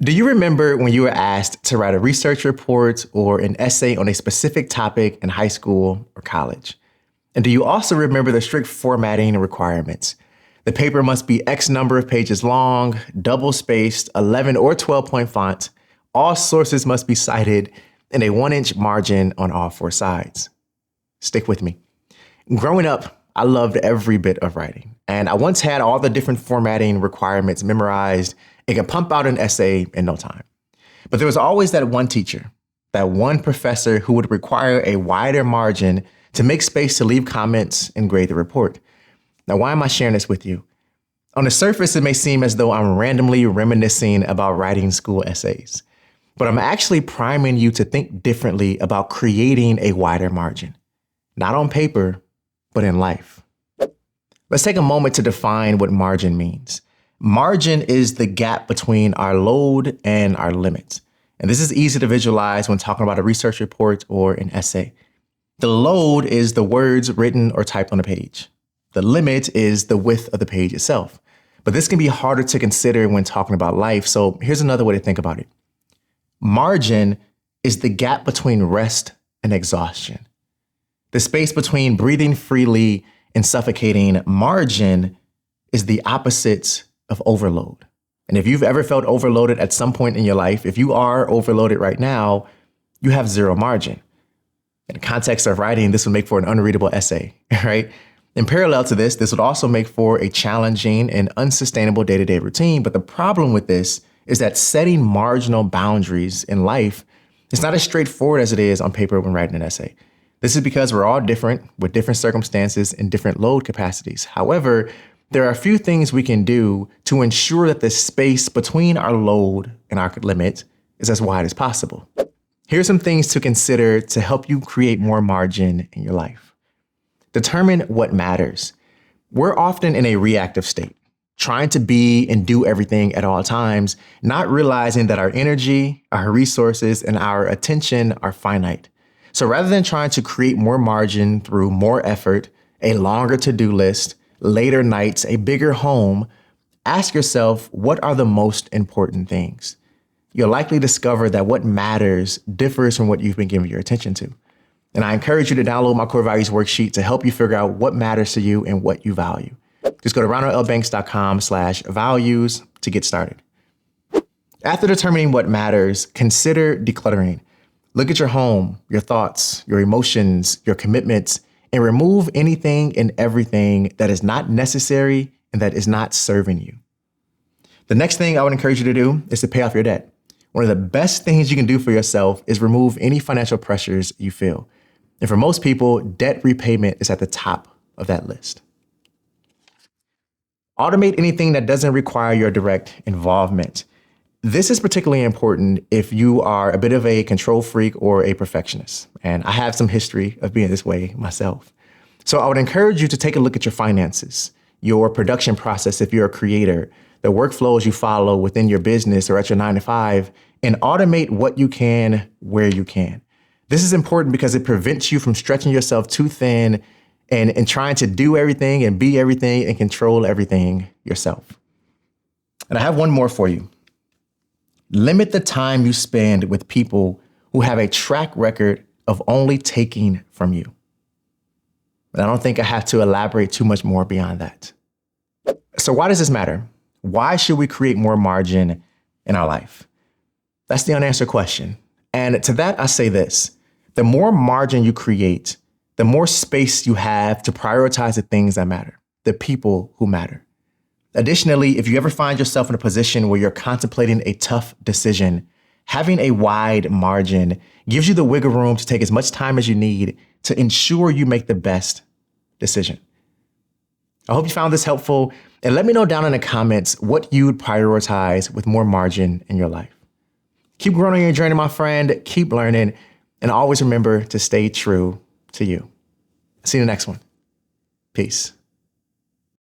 Do you remember when you were asked to write a research report or an essay on a specific topic in high school or college? And do you also remember the strict formatting requirements? The paper must be X number of pages long, double spaced, 11 or 12-point font. All sources must be cited in a 1-inch margin on all 4 sides. Stick with me. Growing up, I loved every bit of writing, and I once had all the different formatting requirements memorized and could pump out an essay in no time. But there was always that one teacher, that one professor who would require a wider margin to make space to leave comments and grade the report. Now, why am I sharing this with you? On the surface, it may seem as though I'm randomly reminiscing about writing school essays, but I'm actually priming you to think differently about creating a wider margin, not on paper, but in life. Let's take a moment to define what margin means. Margin is the gap between our load and our limits. And this is easy to visualize when talking about a research report or an essay. The load is the words written or typed on a page. The limit is the width of the page itself. But this can be harder to consider when talking about life. So here's another way to think about it. Margin is the gap between rest and exhaustion. The space between breathing freely and suffocating. Margin is the opposite of overload. And if you've ever felt overloaded at some point in your life, if you are overloaded right now, you have zero margin. In the context of writing, this would make for an unreadable essay, right? In parallel to this, this would also make for a challenging and unsustainable day-to-day routine. But the problem with this is that setting marginal boundaries in life is not as straightforward as it is on paper when writing an essay. This is because we're all different with different circumstances and different load capacities. However, there are a few things we can do to ensure that the space between our load and our limit is as wide as possible. Here's some things to consider to help you create more margin in your life. Determine what matters. We're often in a reactive state, trying to be and do everything at all times, not realizing that our energy, our resources, and our attention are finite. So rather than trying to create more margin through more effort, a longer to-do list, later nights, a bigger home, ask yourself, what are the most important things? You'll likely discover that what matters differs from what you've been giving your attention to. And I encourage you to download my core values worksheet to help you figure out what matters to you and what you value. Just go to ronaldlbanks.com/values to get started. After determining what matters, consider decluttering. Look at your home, your thoughts, your emotions, your commitments, and remove anything and everything that is not necessary and that is not serving you. The next thing I would encourage you to do is to pay off your debt. One of the best things you can do for yourself is remove any financial pressures you feel. And for most people, debt repayment is at the top of that list. Automate anything that doesn't require your direct involvement. This is particularly important if you are a bit of a control freak or a perfectionist. And I have some history of being this way myself. So I would encourage you to take a look at your finances, your production process if you're a creator, the workflows you follow within your business or at your 9-to-5, and automate what you can where you can. This is important because it prevents you from stretching yourself too thin and trying to do everything and be everything and control everything yourself. And I have one more for you. Limit the time you spend with people who have a track record of only taking from you. But I don't think I have to elaborate too much more beyond that. So why does this matter? Why should we create more margin in our life? That's the unanswered question. And to that, I say this. The more margin you create, the more space you have to prioritize the things that matter, the people who matter. Additionally, if you ever find yourself in a position where you're contemplating a tough decision, having a wide margin gives you the wiggle room to take as much time as you need to ensure you make the best decision. I hope you found this helpful, and let me know down in the comments what you'd prioritize with more margin in your life. Keep growing on your journey, my friend. Keep learning, and always remember to stay true to you. See you in the next one. Peace.